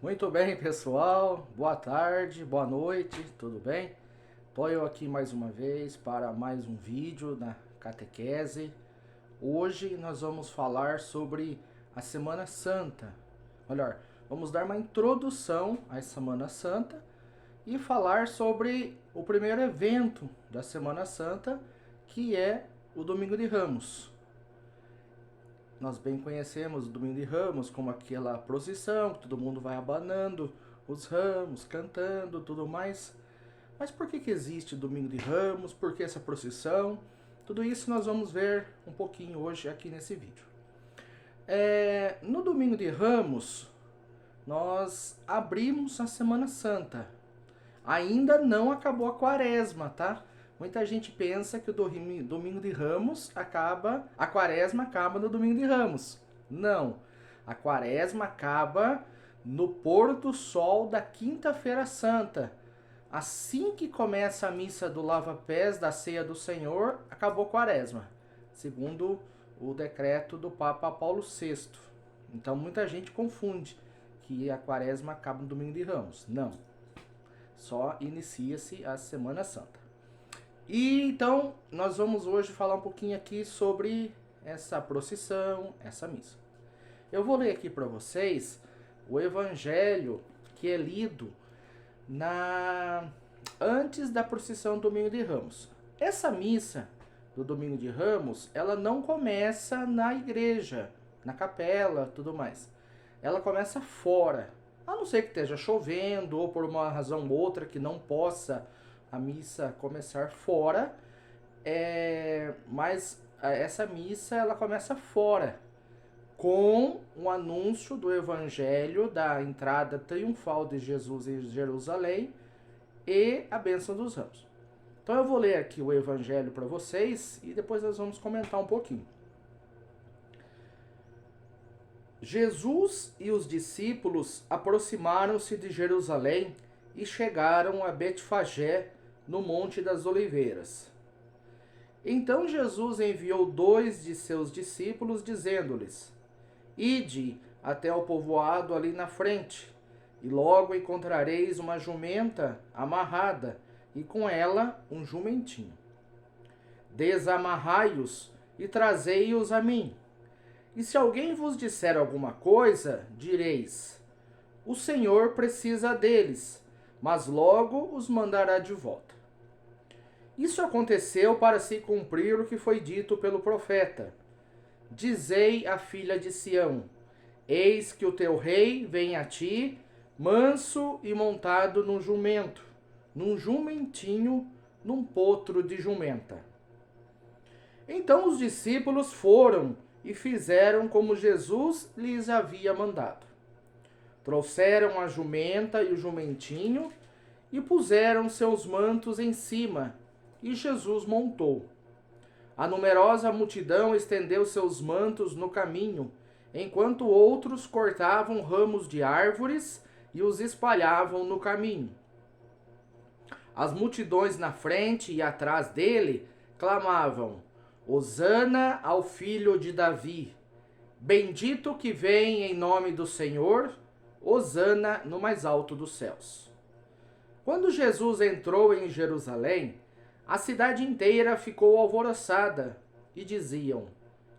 Muito bem, pessoal. Boa tarde, boa noite, tudo bem? Tô eu aqui mais uma vez para mais um vídeo na catequese. Hoje nós vamos falar sobre a Semana Santa. Melhor, vamos dar uma introdução à Semana Santa e falar sobre o primeiro evento da Semana Santa, que é o Domingo de Ramos. Nós bem conhecemos o Domingo de Ramos como aquela procissão que todo mundo vai abanando os ramos, cantando, tudo mais. Mas por que existe o Domingo de Ramos? Por que essa procissão? Tudo isso nós vamos ver um pouquinho hoje aqui nesse vídeo. No Domingo de Ramos, nós abrimos a Semana Santa. Ainda não acabou a Quaresma, tá? Muita gente pensa que o Domingo de Ramos acaba, a Quaresma acaba no Domingo de Ramos. Não. A Quaresma acaba no pôr do sol da Quinta-feira Santa. Assim que começa a missa do lava-pés da Ceia do Senhor, acabou a Quaresma, segundo o decreto do Papa Paulo VI. Então muita gente confunde que a Quaresma acaba no Domingo de Ramos. Não. Só inicia-se a Semana Santa. E então nós vamos hoje falar um pouquinho aqui sobre essa procissão, essa missa. Eu vou ler aqui para vocês o evangelho que é lido antes da procissão do Domingo de Ramos. Essa missa do Domingo de Ramos, ela não começa na igreja, na capela, tudo mais. Ela começa fora. A não ser que esteja chovendo ou por uma razão ou outra que não possa a missa começar fora, mas essa missa ela começa fora, com o anúncio do evangelho da entrada triunfal de Jesus em Jerusalém e a bênção dos ramos. Então eu vou ler aqui o evangelho para vocês e depois nós vamos comentar um pouquinho. Jesus e os discípulos aproximaram-se de Jerusalém e chegaram a Betfagé, no Monte das Oliveiras. Então Jesus enviou 2 de seus discípulos, dizendo-lhes: Ide até o povoado ali na frente, e logo encontrareis uma jumenta amarrada, e com ela um jumentinho. Desamarrai-os e trazei-os a mim. E se alguém vos disser alguma coisa, direis: O Senhor precisa deles, mas logo os mandará de volta. Isso aconteceu para se cumprir o que foi dito pelo profeta. Dizei à filha de Sião: Eis que o teu rei vem a ti, manso e montado num jumento, num jumentinho, num potro de jumenta. Então os discípulos foram e fizeram como Jesus lhes havia mandado. Trouxeram a jumenta e o jumentinho e puseram seus mantos em cima, e Jesus montou. A numerosa multidão estendeu seus mantos no caminho, enquanto outros cortavam ramos de árvores e os espalhavam no caminho. As multidões na frente e atrás dele clamavam: Hosana ao filho de Davi! Bendito que vem em nome do Senhor! Hosana no mais alto dos céus! Quando Jesus entrou em Jerusalém, a cidade inteira ficou alvoroçada e diziam: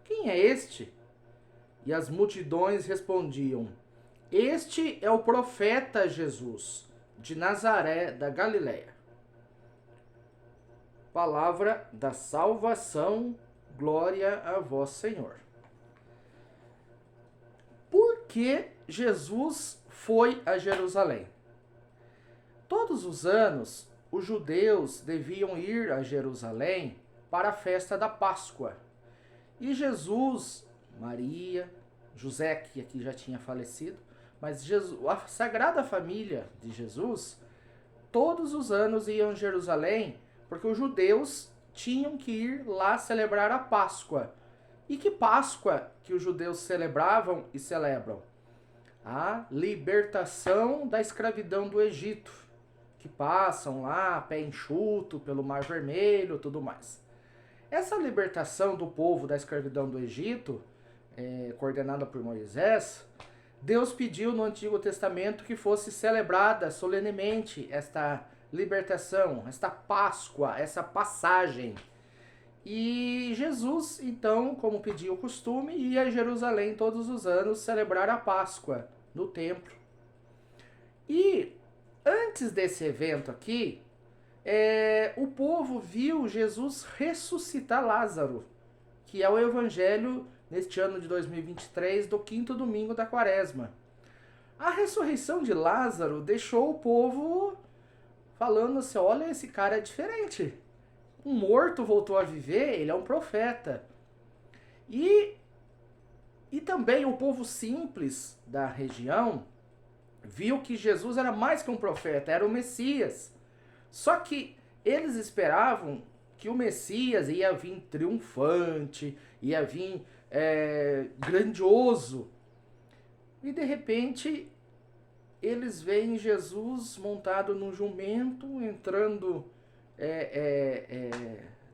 Quem é este? E as multidões respondiam: Este é o profeta Jesus, de Nazaré da Galileia. Palavra da salvação, glória a vós, Senhor. Por que Jesus foi a Jerusalém? Todos os anos, os judeus deviam ir a Jerusalém para a festa da Páscoa. E Jesus, Maria, José, que aqui já tinha falecido, mas Jesus, a Sagrada Família de Jesus, todos os anos iam a Jerusalém porque os judeus tinham que ir lá celebrar a Páscoa. E que Páscoa que os judeus celebravam e celebram? A libertação da escravidão do Egito, que passam lá, pé enxuto, pelo Mar Vermelho e tudo mais. Essa libertação do povo da escravidão do Egito, coordenada por Moisés, Deus pediu no Antigo Testamento que fosse celebrada solenemente esta libertação, esta Páscoa, essa passagem. E Jesus, então, como pedia o costume, ia a Jerusalém todos os anos celebrar a Páscoa no templo. E antes desse evento aqui, o povo viu Jesus ressuscitar Lázaro, que é o evangelho neste ano de 2023 do quinto domingo da quaresma. A ressurreição de Lázaro deixou o povo falando assim, olha, esse cara é diferente. Um morto voltou a viver, ele é um profeta. E também o povo simples da região viu que Jesus era mais que um profeta, era o Messias. Só que eles esperavam que o Messias ia vir triunfante, ia vir grandioso. E de repente eles veem Jesus montado num jumento, entrando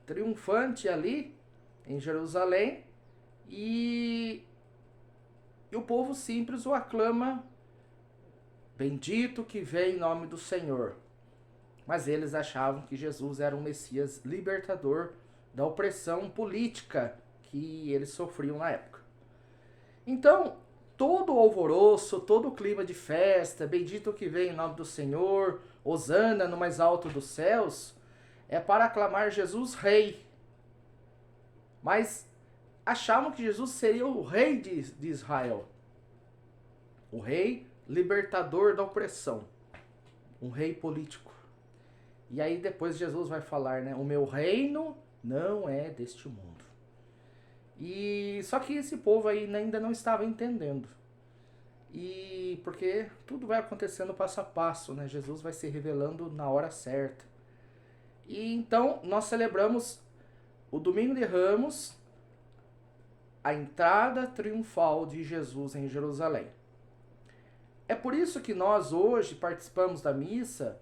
triunfante ali em Jerusalém, e o povo simples o aclama, bendito que vem em nome do Senhor. Mas eles achavam que Jesus era um Messias libertador da opressão política que eles sofriam na época. Então, todo o alvoroço, todo o clima de festa, bendito que vem em nome do Senhor, hosana no mais alto dos céus, é para aclamar Jesus rei. Mas achavam que Jesus seria o rei de Israel. O rei libertador da opressão. Um rei político. E aí depois Jesus vai falar, né? O meu reino não é deste mundo. E só que esse povo aí ainda não estava entendendo. E porque tudo vai acontecendo passo a passo, né? Jesus vai se revelando na hora certa. E então nós celebramos o Domingo de Ramos, a entrada triunfal de Jesus em Jerusalém. É por isso que nós hoje participamos da missa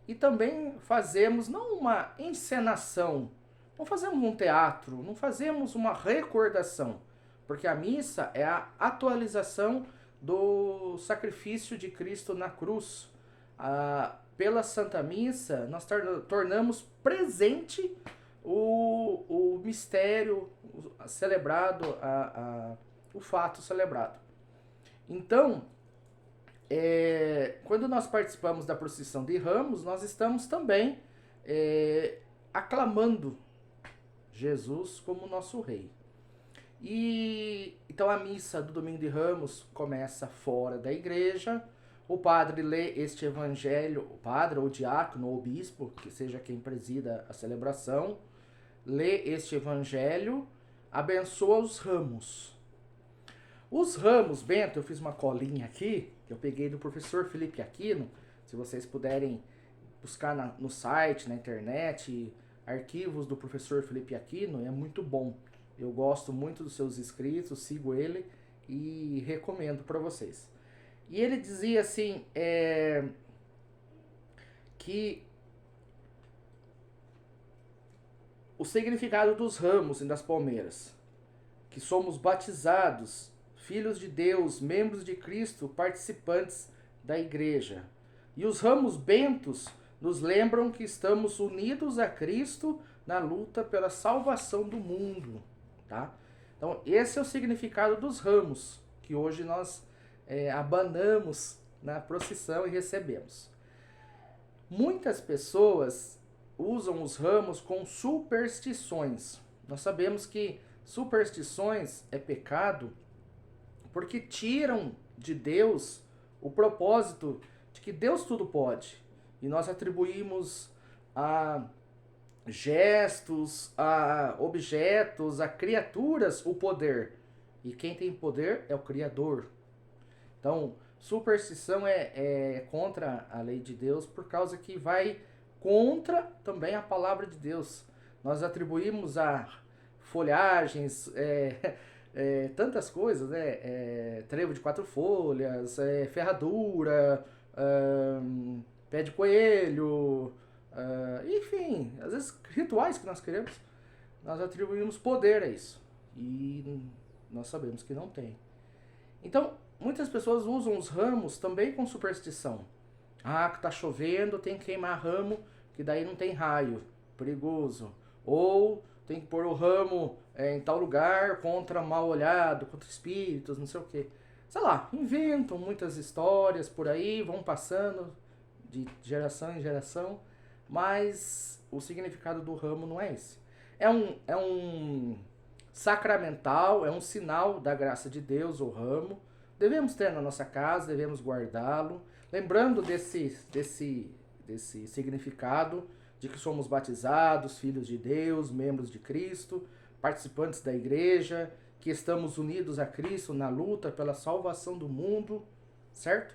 e também fazemos não uma encenação, não fazemos um teatro, não fazemos uma recordação, porque a missa é a atualização do sacrifício de Cristo na cruz. Pela Santa Missa, nós tornamos presente o mistério celebrado, o fato celebrado. Então, quando nós participamos da procissão de Ramos, nós estamos também aclamando Jesus como nosso rei. E então a missa do Domingo de Ramos começa fora da igreja. O padre lê este evangelho, o padre ou o diácono ou o bispo, que seja quem presida a celebração, lê este evangelho, abençoa os ramos. Os ramos, Bento, eu fiz uma colinha aqui, que eu peguei do professor Felipe Aquino. Se vocês puderem buscar no site, na internet, arquivos do professor Felipe Aquino, é muito bom. Eu gosto muito dos seus escritos, sigo ele e recomendo para vocês. E ele dizia assim, que o significado dos ramos e das palmeiras, que somos batizados, filhos de Deus, membros de Cristo, participantes da igreja. E os ramos bentos nos lembram que estamos unidos a Cristo na luta pela salvação do mundo, tá? Então, esse é o significado dos ramos, que hoje nós abanamos na procissão e recebemos. Muitas pessoas usam os ramos com superstições. Nós sabemos que superstições é pecado porque tiram de Deus o propósito de que Deus tudo pode. E nós atribuímos a gestos, a objetos, a criaturas o poder. E quem tem poder é o Criador. Então, superstição é contra a lei de Deus por causa que vai contra também a palavra de Deus. Nós atribuímos a folhagens, tantas coisas, né? Trevo de 4 folhas, ferradura, pé de coelho, enfim, às vezes rituais que nós queremos, nós atribuímos poder a isso. E nós sabemos que não tem. Então, muitas pessoas usam os ramos também com superstição. Ah, que tá chovendo, tem que queimar ramo, que daí não tem raio, perigoso. Ou tem que pôr o ramo em tal lugar contra mal olhado, contra espíritos, não sei o quê. Sei lá, inventam muitas histórias por aí, vão passando de geração em geração, mas o significado do ramo não é esse. É um sacramental, é um sinal da graça de Deus, o ramo. Devemos ter na nossa casa, devemos guardá-lo, lembrando desse significado de que somos batizados, filhos de Deus, membros de Cristo, participantes da igreja, que estamos unidos a Cristo na luta pela salvação do mundo, certo?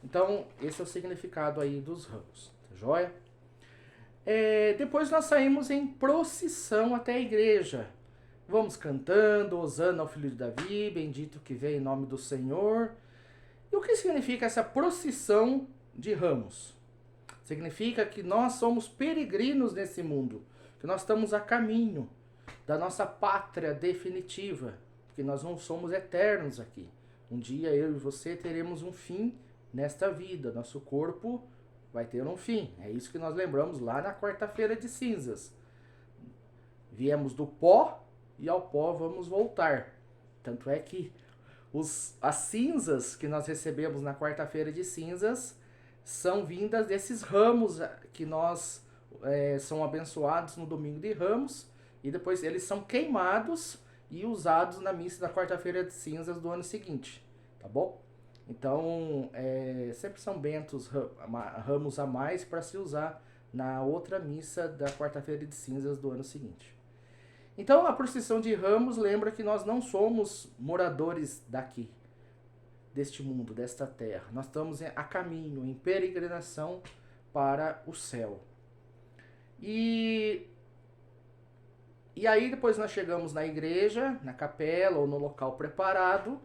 Então, esse é o significado aí dos ramos, tá joia? Depois nós saímos em procissão até a igreja. Vamos cantando, hosana ao filho de Davi, bendito que vem em nome do Senhor. E o que significa essa procissão de ramos? Significa que nós somos peregrinos nesse mundo, que nós estamos a caminho da nossa pátria definitiva, porque nós não somos eternos aqui. Um dia eu e você teremos um fim nesta vida, nosso corpo vai ter um fim. É isso que nós lembramos lá na quarta-feira de cinzas. Viemos do pó e ao pó vamos voltar. Tanto é que as cinzas que nós recebemos na quarta-feira de cinzas são vindas desses ramos que nós são abençoados no domingo de Ramos, e depois eles são queimados e usados na missa da quarta-feira de cinzas do ano seguinte, tá bom? Então, sempre são bentos ramos a mais para se usar na outra missa da quarta-feira de cinzas do ano seguinte. Então, a procissão de ramos lembra que nós não somos moradores daqui, deste mundo, desta terra. Nós estamos a caminho, em peregrinação para o céu. E aí depois nós chegamos na igreja, na capela ou no local preparado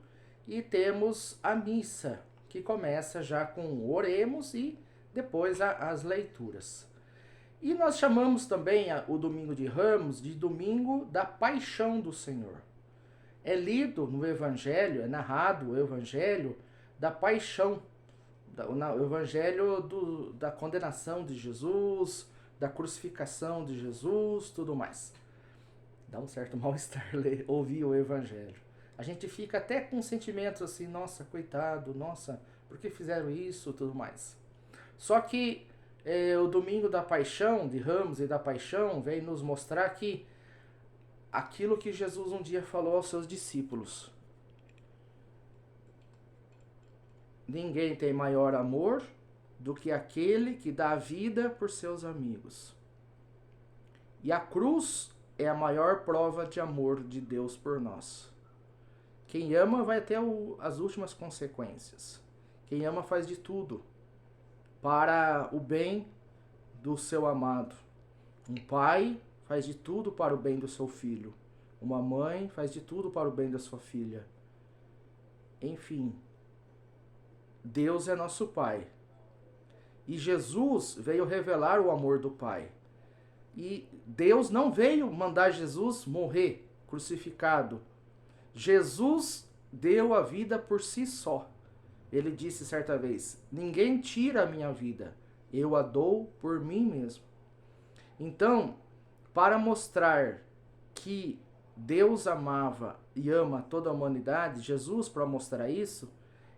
e temos a missa, que começa já com oremos e depois as leituras. E nós chamamos também o domingo de Ramos de domingo da paixão do Senhor. É lido no Evangelho, é narrado o Evangelho da paixão, o Evangelho da condenação de Jesus, da crucificação de Jesus, tudo mais. Dá um certo mal-estar ouvir o Evangelho. A gente fica até com sentimentos assim, nossa, coitado, nossa, por que fizeram isso, tudo mais. Só que o domingo da paixão, de Ramos e da paixão, vem nos mostrar que aquilo que Jesus um dia falou aos seus discípulos: ninguém tem maior amor do que aquele que dá a vida por seus amigos. E a cruz é a maior prova de amor de Deus por nós. Quem ama vai até as últimas consequências. Quem ama faz de tudo para o bem do seu amado. Um pai faz de tudo para o bem do seu filho. Uma mãe faz de tudo para o bem da sua filha. Enfim, Deus é nosso Pai. E Jesus veio revelar o amor do Pai. E Deus não veio mandar Jesus morrer crucificado. Jesus deu a vida por si só. Ele disse certa vez: ninguém tira a minha vida, eu a dou por mim mesmo. Então, para mostrar que Deus amava e ama toda a humanidade, Jesus, para mostrar isso,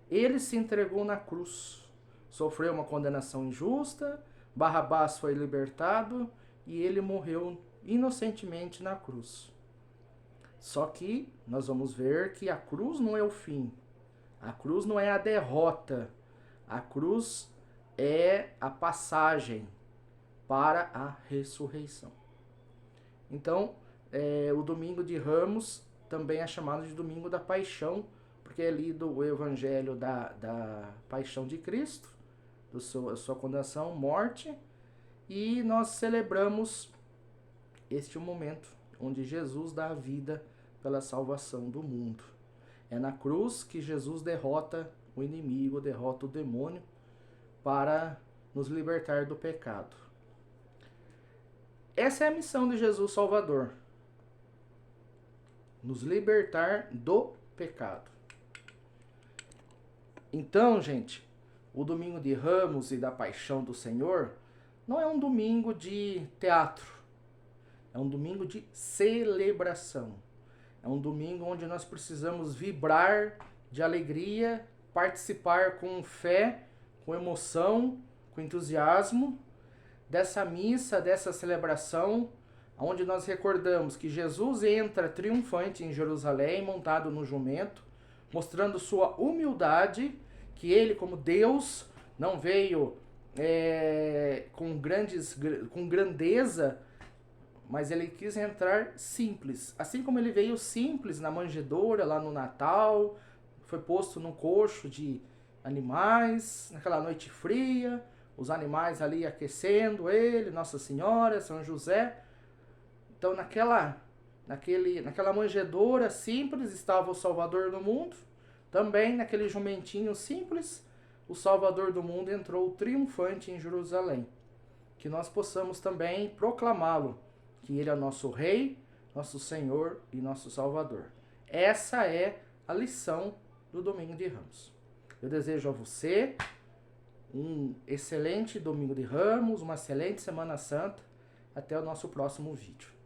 ele se entregou na cruz. Sofreu uma condenação injusta, Barrabás foi libertado e ele morreu inocentemente na cruz. Só que nós vamos ver que a cruz não é o fim. A cruz não é a derrota. A cruz é a passagem para a ressurreição. Então, o domingo de Ramos também é chamado de domingo da paixão, porque é lido o evangelho da paixão de Cristo, da sua condenação, morte, e nós celebramos este momento onde Jesus dá a vida pela salvação do mundo. É na cruz que Jesus derrota o inimigo, derrota o demônio para nos libertar do pecado. Essa é a missão de Jesus Salvador: nos libertar do pecado. Então, gente, o domingo de Ramos e da Paixão do Senhor não é um domingo de teatro, é um domingo de celebração. É um domingo onde nós precisamos vibrar de alegria, participar com fé, com emoção, com entusiasmo dessa missa, dessa celebração, onde nós recordamos que Jesus entra triunfante em Jerusalém, montado no jumento, mostrando sua humildade, que ele, como Deus, não veio com grandeza, mas ele quis entrar simples. Assim como ele veio simples na manjedoura, lá no Natal, foi posto num coxo de animais, naquela noite fria, os animais ali aquecendo ele, Nossa Senhora, São José. Então naquela manjedoura simples estava o Salvador do mundo. Também naquele jumentinho simples, o Salvador do mundo entrou triunfante em Jerusalém. Que nós possamos também proclamá-lo, que ele é nosso Rei, nosso Senhor e nosso Salvador. Essa é a lição do Domingo de Ramos. Eu desejo a você um excelente Domingo de Ramos, uma excelente Semana Santa. Até o nosso próximo vídeo.